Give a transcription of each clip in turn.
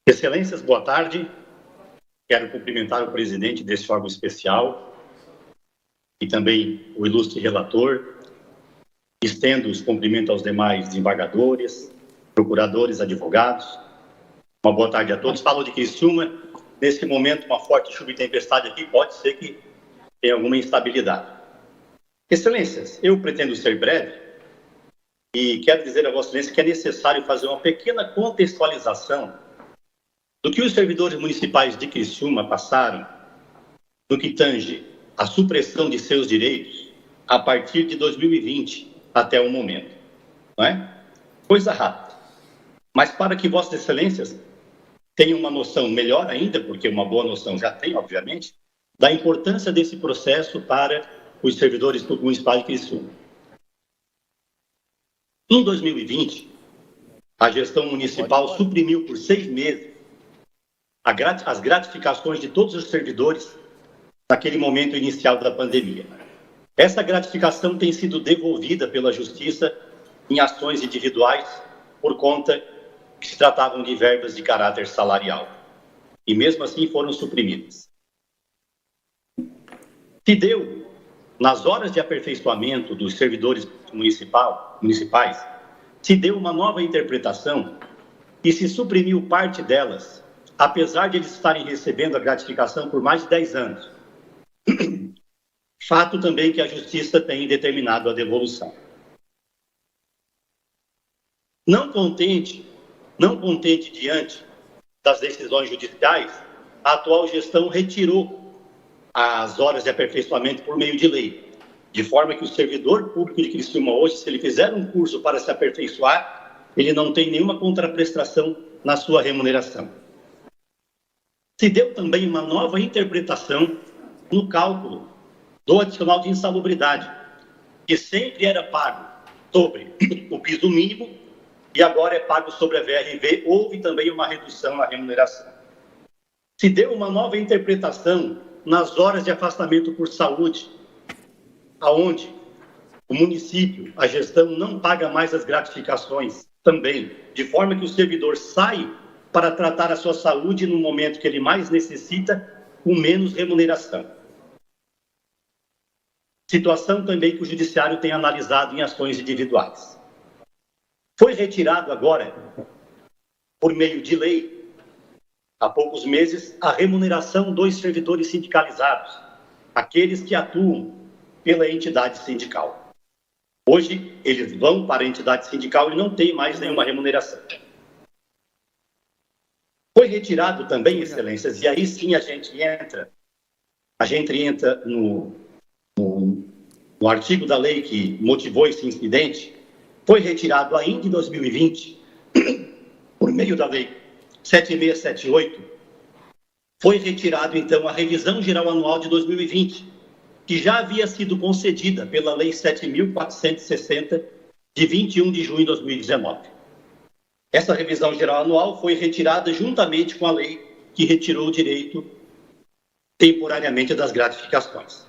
Excelências, boa tarde. Quero cumprimentar o presidente deste órgão especial e também o ilustre relator. Estendo os cumprimentos aos demais desembargadores, procuradores, advogados. Uma boa tarde a todos. Falo de Criciúma. Nesse momento, uma forte chuva e tempestade aqui, pode ser que tenha alguma instabilidade. Excelências, eu pretendo ser breve e quero dizer a Vossa Excelência que é necessário fazer uma pequena contextualização do que os servidores municipais de Criciúma passaram no que tange a supressão de seus direitos a partir de 2020 até o momento. Não é? Coisa rápida. Mas para que Vossas Excelências tenham uma noção melhor ainda, porque uma boa noção já tem, obviamente, da importância desse processo para os servidores municipais de Criciúma. Em 2020, a gestão municipal suprimiu por 6 meses as gratificações de todos os servidores naquele momento inicial da pandemia. Essa gratificação tem sido devolvida pela Justiça em ações individuais por conta que se tratavam de verbas de caráter salarial. E mesmo assim foram suprimidas. Se deu, nas horas de aperfeiçoamento dos servidores municipais, se deu uma nova interpretação e se suprimiu parte delas, apesar de eles estarem recebendo a gratificação por mais de 10 anos. Fato também que a Justiça tem determinado a devolução. Não contente diante das decisões judiciais, a atual gestão retirou as horas de aperfeiçoamento por meio de lei, de forma que o servidor público de Criciúma hoje, se ele fizer um curso para se aperfeiçoar, ele não tem nenhuma contraprestação na sua remuneração. Se deu também uma nova interpretação no cálculo do adicional de insalubridade, que sempre era pago sobre o piso mínimo e agora é pago sobre a VRV. Houve também uma redução na remuneração. Se deu uma nova interpretação nas horas de afastamento por saúde, aonde o município, a gestão, não paga mais as gratificações também, de forma que o servidor sai para tratar a sua saúde no momento que ele mais necessita, com menos remuneração. Situação também que o Judiciário tem analisado em ações individuais. Foi retirado agora, por meio de lei, há poucos meses, a remuneração dos servidores sindicalizados, aqueles que atuam pela entidade sindical. Hoje, eles vão para a entidade sindical e não tem mais nenhuma remuneração. Foi retirado também, Excelências, e aí sim a gente entra no artigo da lei que motivou esse incidente. Foi retirado ainda em 2020, por meio da lei 7678, foi retirado então a revisão geral anual de 2020, que já havia sido concedida pela lei 7.460, de 21 de junho de 2019. Essa revisão geral anual foi retirada juntamente com a lei que retirou o direito temporariamente das gratificações.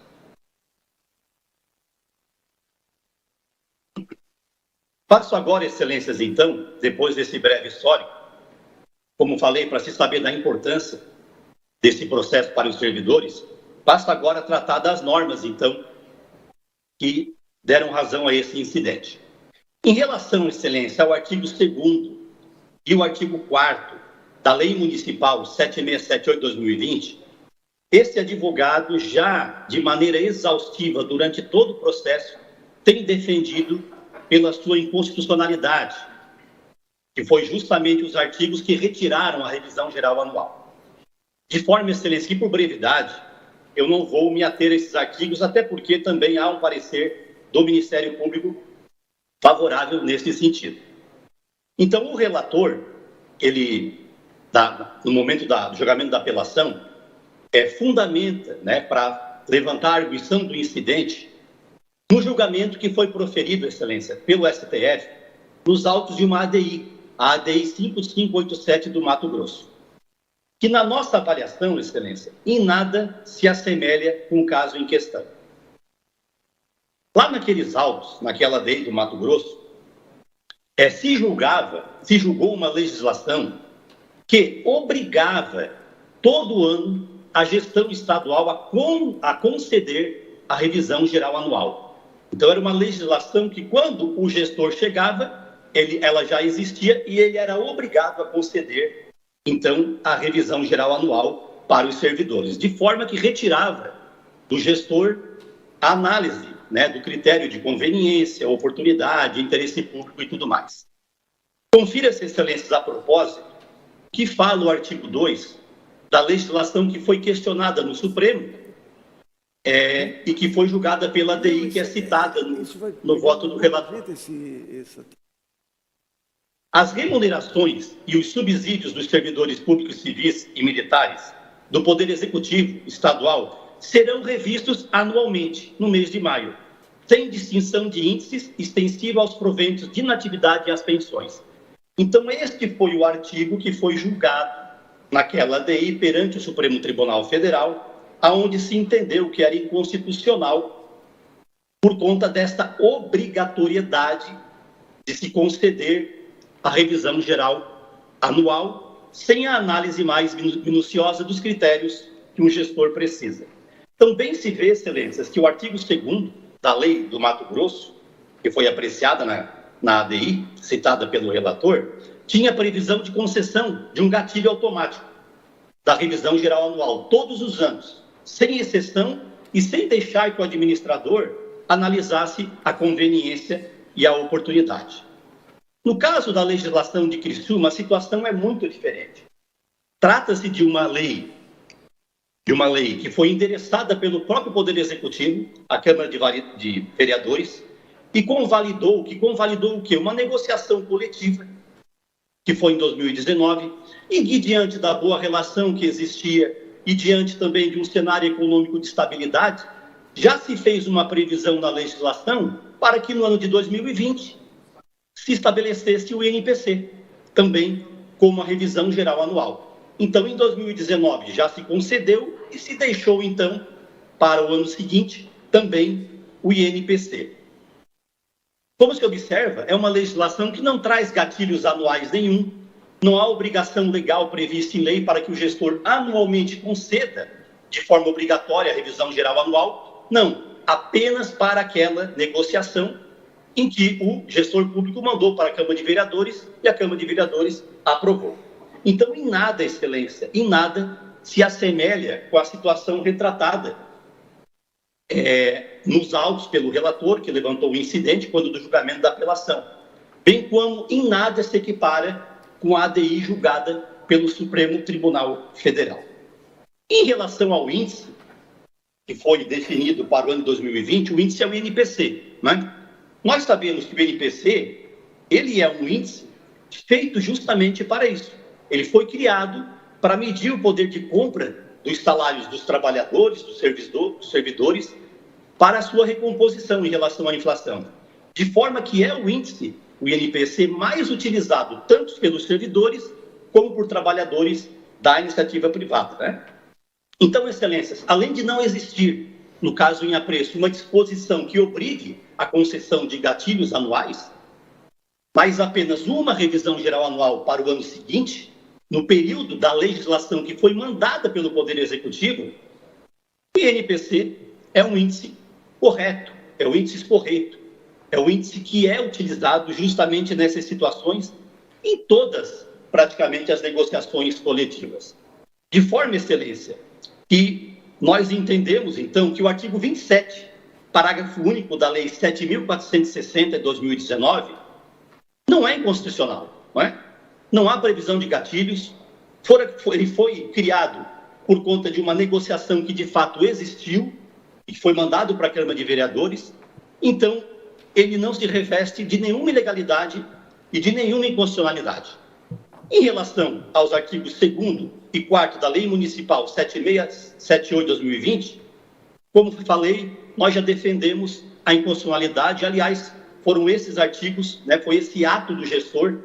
Passo agora, Excelências, então, depois desse breve histórico, como falei, para se saber da importância desse processo para os servidores, passo agora a tratar das normas, então, que deram razão a esse incidente. Em relação, Excelência, ao artigo 2º e o artigo 4º da Lei Municipal 7678/2020, esse advogado já, de maneira exaustiva, durante todo o processo, tem defendido pela sua inconstitucionalidade, que foi justamente os artigos que retiraram a revisão geral anual. De forma, Excelência, que por brevidade, eu não vou me ater a esses artigos, até porque também há um parecer do Ministério Público favorável nesse sentido. Então, o relator, ele, no momento do julgamento da apelação, fundamenta, para levantar a arguição do incidente no julgamento que foi proferido, Excelência, pelo STF, nos autos de uma ADI, a ADI 5587 do Mato Grosso, que na nossa avaliação, Excelência, em nada se assemelha com o caso em questão. Lá naqueles autos, naquela ADI do Mato Grosso, se julgou uma legislação que obrigava todo ano a gestão estadual a conceder a revisão geral anual. Então, era uma legislação que, quando o gestor chegava, ela já existia e ele era obrigado a conceder, então, a revisão geral anual para os servidores, de forma que retirava do gestor a análise, né, do critério de conveniência, oportunidade, interesse público e tudo mais. Confira-se, excelências, a propósito, que fala o artigo 2 da legislação que foi questionada no Supremo e que foi julgada pela ADI, que é citada no voto do relator. As remunerações e os subsídios dos servidores públicos civis e militares do Poder Executivo Estadual serão revistos anualmente, no mês de maio, sem distinção de índices, extensivo aos proventos de inatividade e às pensões. Então, este foi o artigo que foi julgado naquela ADI perante o Supremo Tribunal Federal, aonde se entendeu que era inconstitucional por conta desta obrigatoriedade de se conceder a revisão geral anual, sem a análise mais minuciosa dos critérios que um gestor precisa. Então, bem se vê, excelências, que o artigo 2º da Lei do Mato Grosso, que foi apreciada na ADI, citada pelo relator, tinha previsão de concessão de um gatilho automático da revisão geral anual, todos os anos, sem exceção e sem deixar que o administrador analisasse a conveniência e a oportunidade. No caso da legislação de Criciúma, a situação é muito diferente. Trata-se de uma lei que foi endereçada pelo próprio Poder Executivo, a Câmara de Vereadores, e convalidou o quê? Uma negociação coletiva, que foi em 2019, e que, diante da boa relação que existia e diante também de um cenário econômico de estabilidade, já se fez uma previsão na legislação para que no ano de 2020 se estabelecesse o INPC, também como a revisão geral anual. Então, em 2019, já se concedeu e se deixou, então, para o ano seguinte, também o INPC. Como se observa, é uma legislação que não traz gatilhos anuais nenhum, não há obrigação legal prevista em lei para que o gestor anualmente conceda de forma obrigatória a revisão geral anual, não, apenas para aquela negociação em que o gestor público mandou para a Câmara de Vereadores e a Câmara de Vereadores aprovou. Então, em nada, excelência, em nada se assemelha com a situação retratada nos autos pelo relator, que levantou o incidente quando do julgamento da apelação, bem como em nada se equipara com a ADI julgada pelo Supremo Tribunal Federal. Em relação ao índice, que foi definido para o ano de 2020, o índice é o INPC, né? Nós sabemos que o INPC, ele é um índice feito justamente para isso. Ele foi criado para medir o poder de compra dos salários dos trabalhadores, dos servidores, para a sua recomposição em relação à inflação. De forma que é o índice, o INPC, mais utilizado tanto pelos servidores como por trabalhadores da iniciativa privada, né? Então, excelências, além de não existir, no caso em apreço, uma disposição que obrigue a concessão de gatilhos anuais, mas apenas uma revisão geral anual para o ano seguinte, no período da legislação que foi mandada pelo Poder Executivo, o INPC é um índice correto, é o índice correto, é o índice que é utilizado justamente nessas situações em todas, praticamente, as negociações coletivas. De forma, excelência, que nós entendemos, então, que o artigo 27, parágrafo único da Lei 7.460 de 2019, não é inconstitucional, não é? Não há previsão de gatilhos, ele foi criado por conta de uma negociação que de fato existiu e foi mandado para a Câmara de Vereadores, então ele não se reveste de nenhuma ilegalidade e de nenhuma inconstitucionalidade. Em relação aos artigos 2º e 4º da Lei Municipal 7678 de 2020, como falei, nós já defendemos a inconstitucionalidade, aliás, foram esses artigos, né, foi esse ato do gestor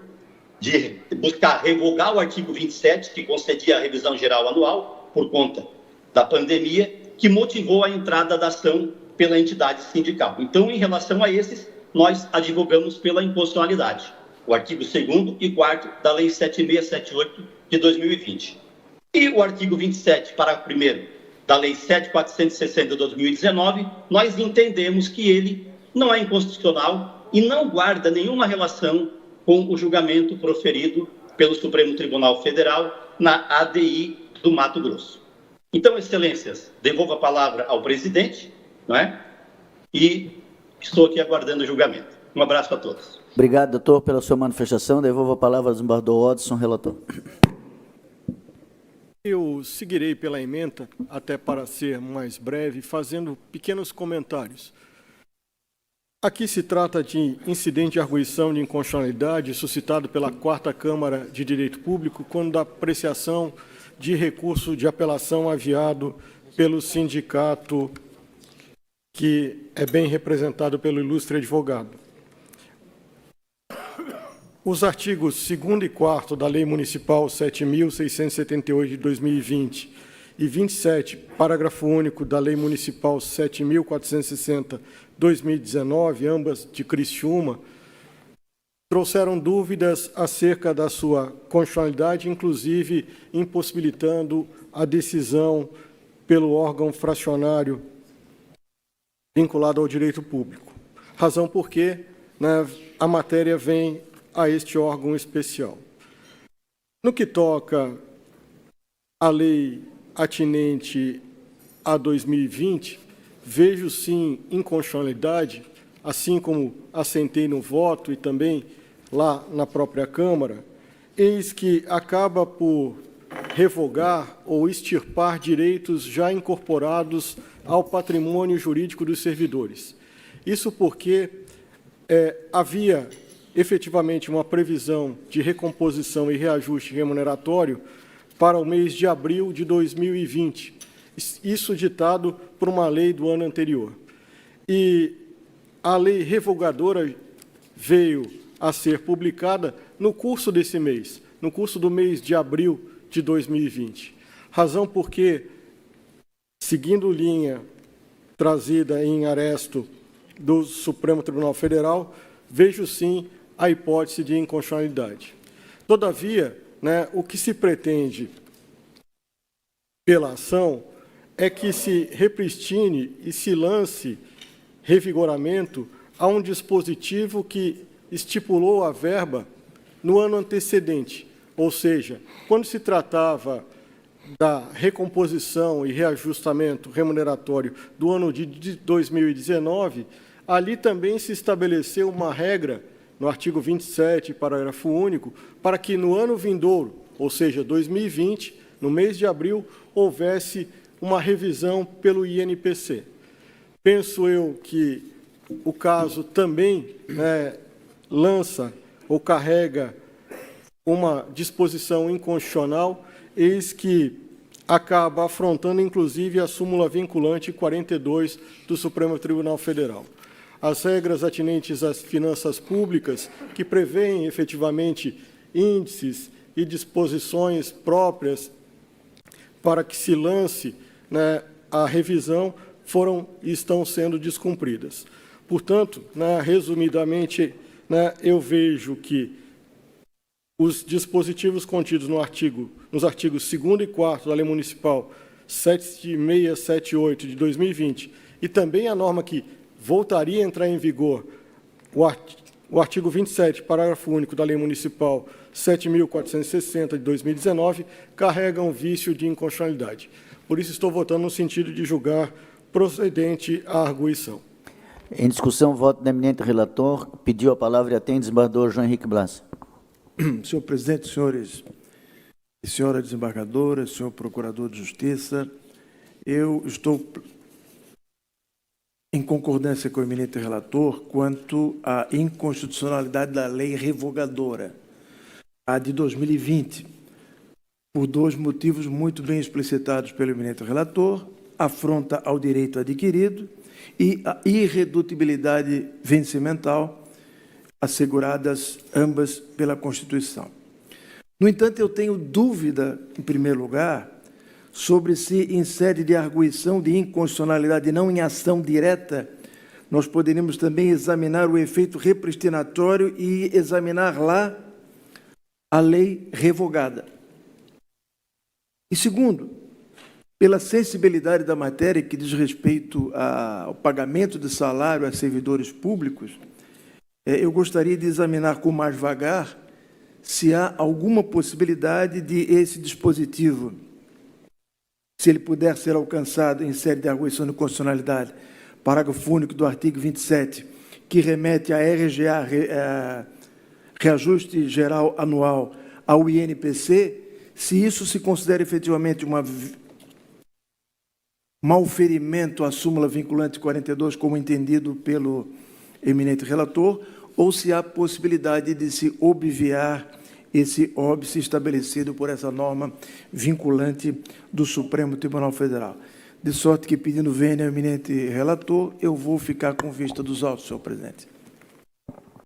de buscar revogar o artigo 27, que concedia a revisão geral anual, por conta da pandemia, que motivou a entrada da ação pela entidade sindical. Então, em relação a esses, nós advogamos pela inconstitucionalidade. o artigo 2º e 4º da Lei 7678 de 2020. E o artigo 27, parágrafo 1º da Lei 7460 de 2019, nós entendemos que ele não é inconstitucional e não guarda nenhuma relação com o julgamento proferido pelo Supremo Tribunal Federal na ADI do Mato Grosso. Então, excelências, devolvo a palavra ao presidente, não é? E estou aqui aguardando o julgamento. Um abraço a todos. Obrigado, doutor, pela sua manifestação. Devolvo a palavra ao desembargador Hodson, relator. Eu seguirei pela ementa, até para ser mais breve, fazendo pequenos comentários. Aqui se trata de incidente de arguição de inconstitucionalidade suscitado pela 4ª Câmara de Direito Público quando da apreciação de recurso de apelação aviado pelo sindicato que é bem representado pelo ilustre advogado. Os artigos 2º e 4º da Lei Municipal 7.678 de 2020 e 27, parágrafo único da Lei Municipal 7.460 de 2019, ambas de Criciúma, trouxeram dúvidas acerca da sua constitucionalidade, inclusive impossibilitando a decisão pelo órgão fracionário vinculado ao direito público. Razão por que, né, a matéria vem a este órgão especial. No que toca à lei atinente a 2020, vejo sim inconstitucionalidade, assim como assentei no voto e também lá na própria Câmara, eis que acaba por revogar ou extirpar direitos já incorporados ao patrimônio jurídico dos servidores. Isso porque havia efetivamente uma previsão de recomposição e reajuste remuneratório para o mês de abril de 2020, isso ditado por uma lei do ano anterior. E a lei revogadora veio a ser publicada no curso desse mês, no curso do mês de abril de 2020. Razão porque, seguindo linha trazida em aresto do Supremo Tribunal Federal, vejo sim a hipótese de inconstitucionalidade. Todavia, né, o que se pretende pela ação é que se repristine e se lance revigoramento a um dispositivo que estipulou a verba no ano antecedente, ou seja, quando se tratava da recomposição e reajustamento remuneratório do ano de 2019, ali também se estabeleceu uma regra, no artigo 27, parágrafo único, para que no ano vindouro, ou seja, 2020, no mês de abril, houvesse uma revisão pelo INPC. Penso eu que o caso também, né, lança ou carrega uma disposição inconstitucional, eis que acaba afrontando, inclusive, a súmula vinculante 42 do Supremo Tribunal Federal. As regras atinentes às finanças públicas, que prevêem efetivamente índices e disposições próprias para que se lance, né, a revisão, foram e estão sendo descumpridas. Portanto, né, resumidamente, né, eu vejo que os dispositivos contidos nos artigos 2º e 4º da Lei Municipal 7678 de 2020 e também a norma que voltaria a entrar em vigor, o artigo 27, parágrafo único da Lei Municipal 7.460 de 2019, carregam vício de inconstitucionalidade. Por isso, estou votando no sentido de julgar procedente a arguição. Em discussão, voto do eminente relator. Pediu a palavra e atende o desembargador João Henrique Blas. Senhor presidente, senhores e senhora desembargadora, senhor procurador de justiça, eu estou em concordância com o eminente relator quanto à inconstitucionalidade da lei revogadora, a de 2020, por dois motivos muito bem explicitados pelo eminente relator: afronta ao direito adquirido e a irredutibilidade vencimental, asseguradas ambas pela Constituição. No entanto, eu tenho dúvida, em primeiro lugar, sobre se, em sede de arguição de inconstitucionalidade, não em ação direta, nós poderíamos também examinar o efeito repristinatório e examinar lá a lei revogada. E segundo, pela sensibilidade da matéria que diz respeito ao pagamento de salário a servidores públicos, eu gostaria de examinar com mais vagar se há alguma possibilidade de esse dispositivo, se ele puder ser alcançado em sede de arguição de constitucionalidade, parágrafo único do artigo 27, que remete à RGA, reajuste geral anual, ao INPC, se isso se considera efetivamente malferimento à súmula vinculante 42, como entendido pelo eminente relator, ou se há possibilidade de se obviar esse óbice estabelecido por essa norma vinculante do Supremo Tribunal Federal. De sorte que, pedindo vênia ao eminente relator, eu vou ficar com vista dos autos, senhor presidente.